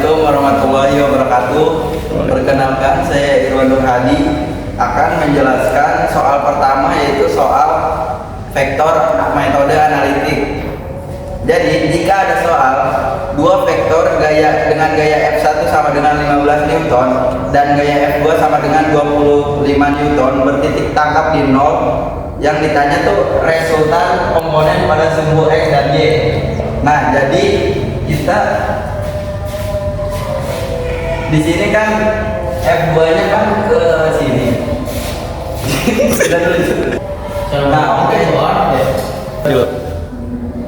Assalamualaikum warahmatullahi wabarakatuh. Perkenalkan, saya Irwan Nur Hadi akan menjelaskan soal pertama, yaitu soal vektor metode analitik. Jadi jika ada soal dua vektor dengan gaya F1 sama dengan 15 Newton dan gaya F2 sama dengan 25 Newton bertitik tangkap di 0, yang ditanya tuh resultan komponen pada sumbu X dan Y. Nah, jadi kita di sini kan F2-nya kan ke sini. Nah, oke.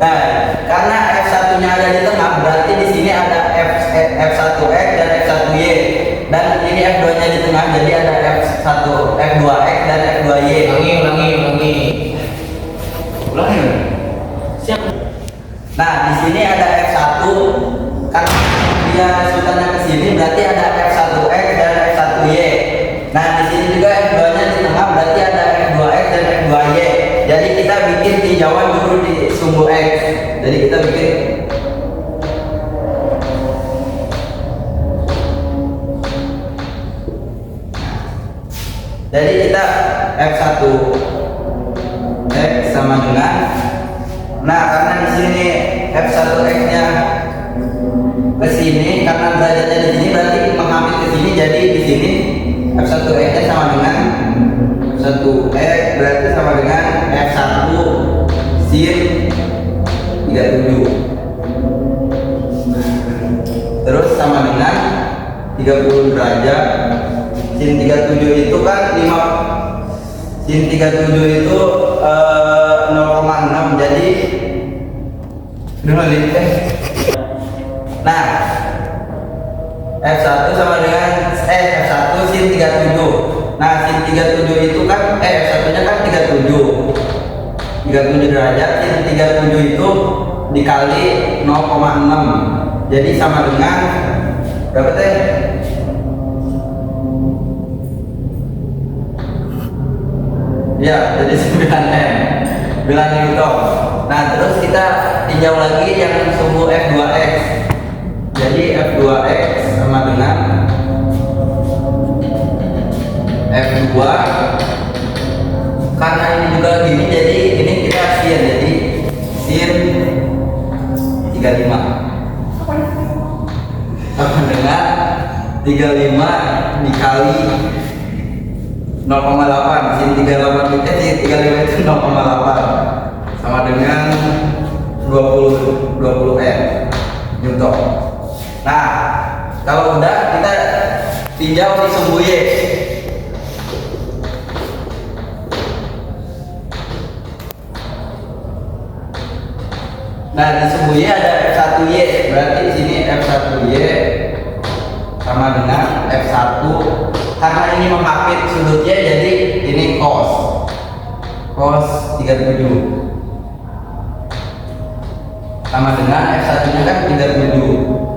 Nah, karena F1-nya ada di tengah, berarti di sini ada F1X dan F1Y. Dan ini F2-nya di tengah, jadi ada F2X dan F2Y. Ulangi. Siap. Nah, di sini ada F1, karena dia resultannya ke sini, berarti ada F1X dan F1Y. Nah, di sini juga F2-nya di tengah, berarti ada F2X dan F2Y. Jadi kita bikin tinjauan dulu di sumbu X. Jadi kita bikin F1 X sama dengan, nah karena di sini F1X-nya ke sini, karena derajatnya di sini berarti mengambil ke sini, jadi di sini F1X-nya sama dengan F1X berarti sama dengan F1 sin 37. Terus sama dengan 30 derajat. Sin 37 itu kan 5, sin 37 itu 0,6, jadi nah F1 sama dengan F1 sin 37. Nah, sin 37 itu kan F1-nya kan 37 derajat. Sin 37 itu dikali 0,6, jadi sama dengan berapa teh? Ya, jadi 9 Newton. Nah, terus kita tinjau lagi yang sumbu F2X. Jadi F2X sama dengan F2, karena ini juga gini, jadi ini kita sin, jadi sin 35 sama dengan 35 dikali 0,8. Sin 35 itu 0,8 sama dengan 20 Newton. Nah, kalau udah kita tinjau di sumbu Y. Nah, di sumbu Y ada F1Y, berarti di sini F1Y sama dengan F1, karena ini menghapit sudutnya, jadi ini cos 37 sama dengan F1-nya kan 37.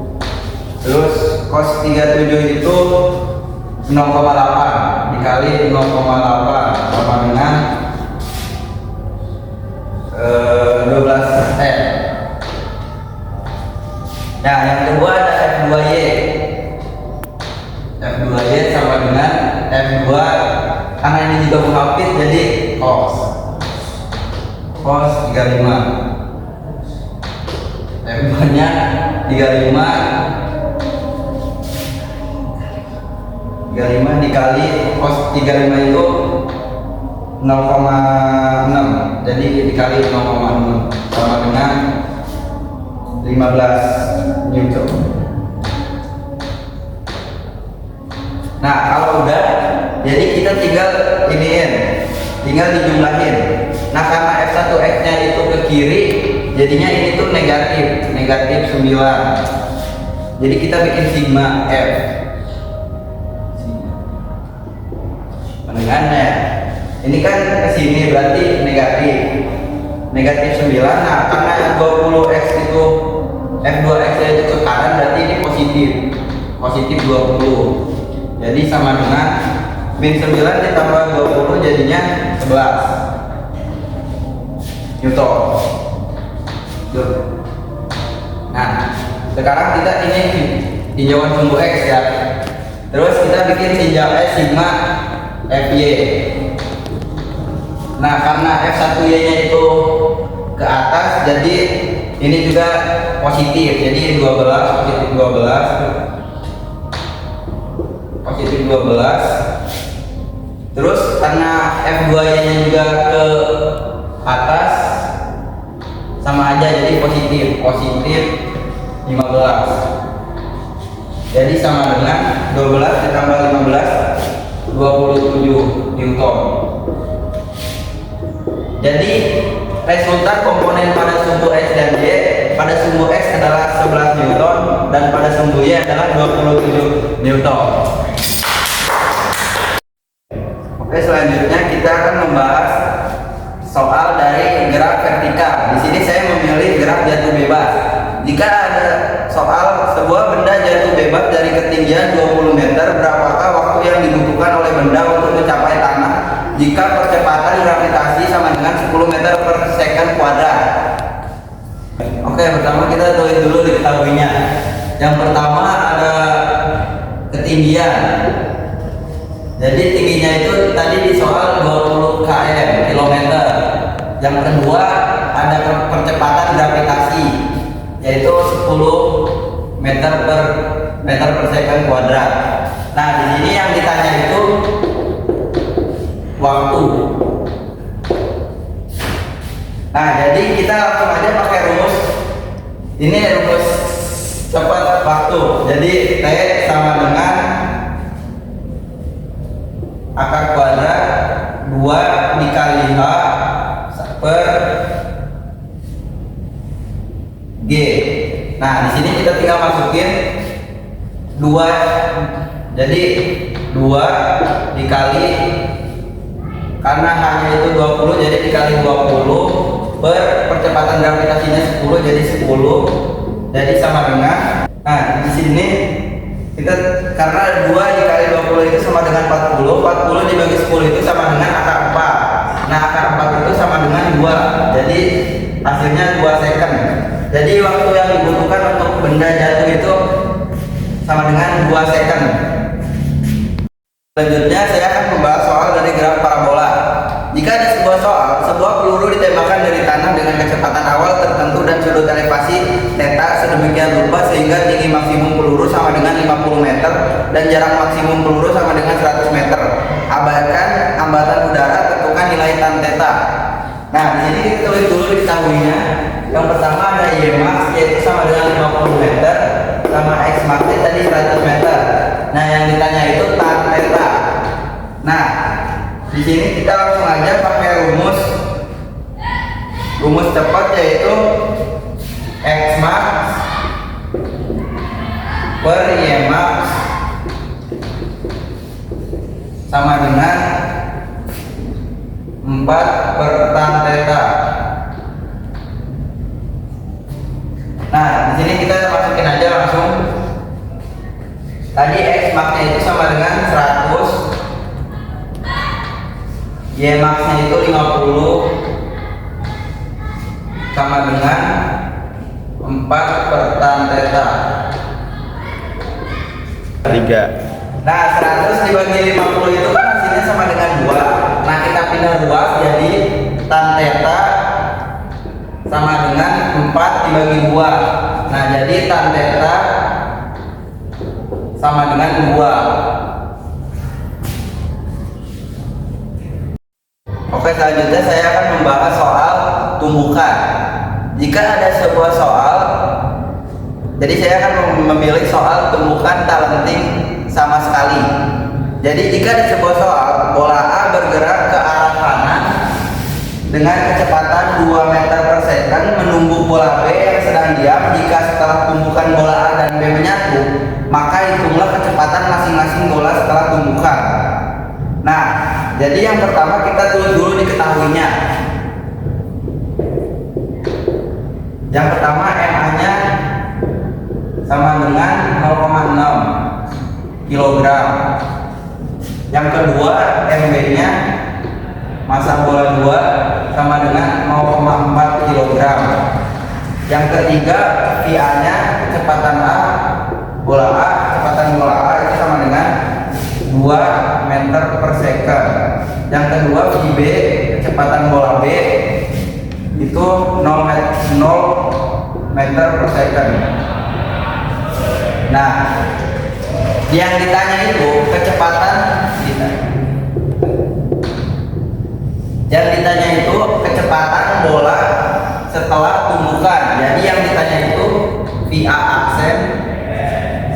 Terus cos 37 itu 0,8 dikali 0,8 sama dengan 12 Nah, yang kedua ada F2Y. F2Y sama dengan F2, karena ini juga menghapit, jadi cos 35. F2-nya 35 dikali cos 35 itu 0,6, jadi dikali 0,6 sama dengan 15 Newton. Nah, kalau udah, jadi kita tinggal dijumlahin. Nah, karena F1X-nya itu ke kiri, jadinya ini tuh negatif 9. Jadi kita bikin sigma F. Pendengarnya ini kan ke sini, berarti negatif 9. Nah, karena 20X itu F2X itu ke kanan, berarti ini positif 20. Jadi sama dengan min 9 ditambah 20, jadinya 11 Newton. Nah, sekarang kita ini tinjauan sumbu X ya. Terus kita bikin tinjau sigma FY. Nah, karena F1Y nya itu ke atas, jadi ini juga positif. Jadi 12, positif 12. Terus karena F2Y nya juga ke atas, sama aja, jadi positif 15. Jadi sama dengan 12 ditambah 15, 27 Newton. Jadi resultan komponen pada sumbu X dan Y, pada sumbu X adalah 11 Newton dan pada sumbu Y adalah 27 Newton. Oke, selanjutnya kita akan membahas soal dari gerak vertikal. Di sini saya memilih gerak jatuh bebas. Jika ada soal sebuah benda jatuh bebas dari ketinggian 20 meter, berapakah waktu yang dibutuhkan oleh benda untuk mencapai tanah jika percepatan gravitasi sama dengan 10 meter per second kuadrat? Oke, pertama kita tulis dulu diketahuinya. Yang pertama ada ketinggian. Jadi tingginya itu tadi di soal 20 km kilometer. Yang kedua ada percepatan gravitasi, yaitu 10 meter per second kuadrat. Nah, di sini yang ditanya itu waktu. Nah, jadi kita langsung aja pakai rumus. Ini rumus cepat waktu. Jadi T sama dengan akar kuadrat 2 dikali H per G. Nah, di sini kita tinggal masukin 2. Jadi 2 dikali, karena hanya itu 20, jadi dikali 20 per percepatan gravitasinya 10, jadi 10. Jadi sama dengan, nah di sini kita karena 2 dikali 20 itu sama dengan 40, 40 dibagi 10 itu sama dengan akar 4. Nah, akar 4 itu sama dengan 2, jadi hasilnya 2 second. Jadi waktu yang dibutuhkan untuk benda jatuh itu sama dengan 2 second. Selanjutnya saya akan membahas soal dari graf parabola. Jika ada sebuah peluru ditembakkan dari tanah dengan kecepatan awal tertentu dan sudut elevasi theta sedemikian rupa sehingga tinggi maksimum peluru sama dengan 50 meter dan jarak maksimum peluru sama dengan 100 meter. Abaikan hambatan udara, tentukan nilai tan theta. Nah, di sini kita tulis dulu diketahuinya. Yang pertama ada Y max, yaitu sama dengan 50 meter, sama X max tadi 100 meter. Nah, yang ditanya itu tan theta. Nah, di sini kita langsung aja pakai rumus cepat, yaitu X max per Y max sama dengan 4 per tan theta. Nah, di sini kita masukin aja langsung. Tadi X max-nya itu sama dengan 100, Y max-nya itu 50 sama dengan 4 per tan theta. 3. Nah, 100 dibagi 50 itu kan hasilnya sama dengan 2. Nah, kita pindah ruas, jadi tan theta sama dengan 4 dibagi 2. Nah, jadi tan theta sama dengan 2. Oke, selanjutnya saya akan membahas soal tumbukan. Jika ada sebuah soal, jadi saya akan memilih soal tumbukan tak lenting sama sekali. Jadi jika ada sebuah soal, bola A bergerak ke arah kanan dengan kecepatan 2 meter per second menunggu bola B yang sedang diam. Jika setelah tumbukan bola A dan B menyatu, maka hitunglah kecepatan masing-masing bola setelah tumbukan. Nah, jadi yang pertama kita tulis dulu diketahuinya. Yang pertama MA-nya sama dengan 0,6 kg. Yang kedua MB-nya, massa bola 2 sama dengan 0,4 kg. Yang ketiga VA-nya, kecepatan A bola A second. Yang kedua VB, kecepatan bola B itu 0 meter per second. Nah, yang ditanya itu kecepatan bola setelah tumbukan. Jadi yang ditanya itu VA aksen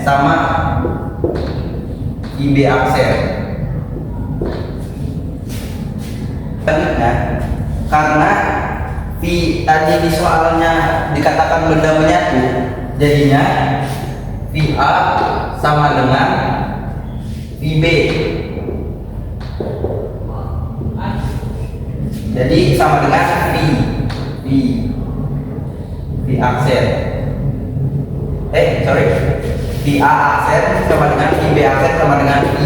sama IB aksen. Karena V tadi di soalnya dikatakan benda menyatu, jadinya VA sama dengan VB. Jadi sama dengan V aksen. VA aksen sama dengan VB aksen sama dengan V.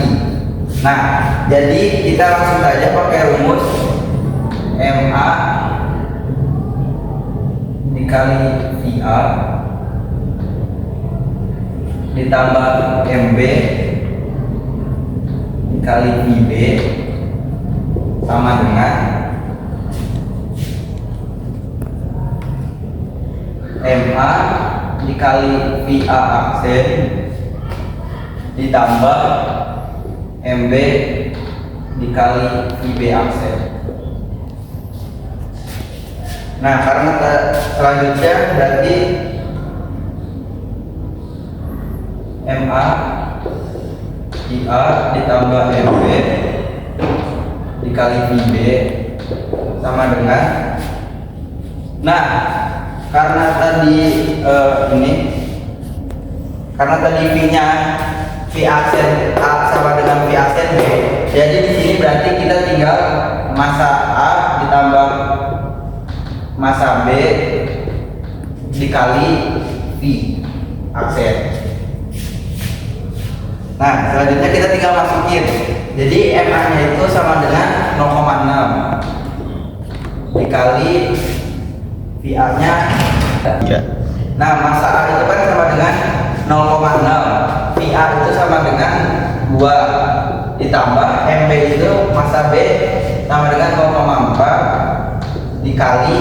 Nah, jadi kita langsung saja pakai rumus MA dikali VA ditambah MB dikali VB sama dengan MA dikali VA aksen ditambah MB dikali VB aksen. Nah, karena selanjutnya berarti MA VA ditambah MB dikali VB sama dengan, nah karena tadi V-nya V aksen A sama dengan V aksen B, jadi di sini berarti kita tinggal massa A ditambah massa B dikali V aksen. Nah, selanjutnya kita tinggal masukin. Jadi MA nya itu sama dengan 0,6 dikali VA nya. Ya. Nah, massa A itu kan sama dengan 0,6, VA itu sama dengan 2 ditambah MB itu massa B sama dengan 0,4 dikali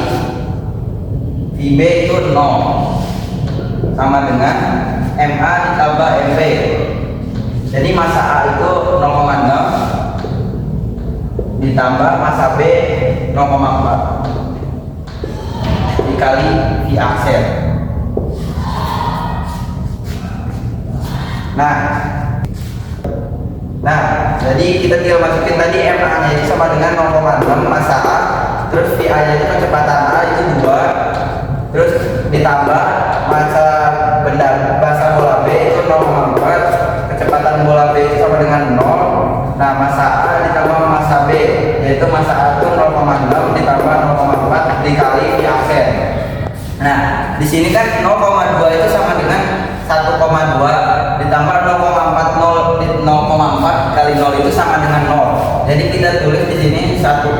VB itu 0 sama dengan MA ditambah MB. Jadi massa A itu 0,6 ditambah massa B 0,4 dikali V aksen. Nah, jadi kita tinggal masukin tadi MA nya itu sama dengan 0,6 massa A, terus VA nya itu kecepatan A itu 2, terus ditambah massa bola B itu 0,4, kecepatan bola B itu sama dengan 0. Nah, massa A ditambah massa B, yaitu massa A itu 0,6 ditambah 0,4 dikali V aksen. Nah, di sini kan 0,2 itu sama dengan 1,2 ditambah 0,4 kali 0 itu sama dengan 0. Jadi kita tulis di sini 1,2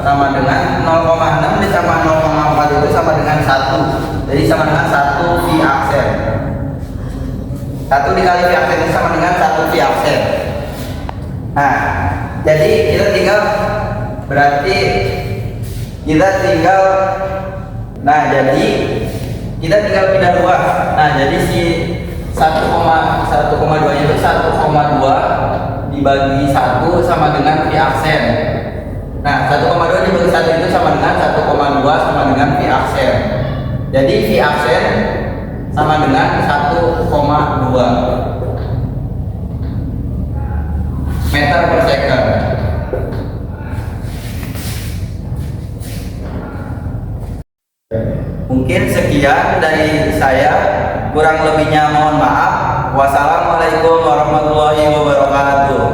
sama dengan 0,6 ditambah 0,4 itu sama dengan 1. Jadi sama dengan 1 V aksen. 1 dikali V aksen itu sama dengan 1 V aksen. Nah, jadi kita tinggal pindah luas. Nah, jadi si 1,2 itu 1,2 dibagi 1 sama dengan V aksen. Nah, 1,2 dibagi 1 itu sama dengan 1,2 sama dengan V aksen. Jadi V aksen sama dengan 1,2 meter per second. Mungkin sekian dari saya, kurang lebihnya mohon maaf. Wassalamualaikum warahmatullahi wabarakatuh.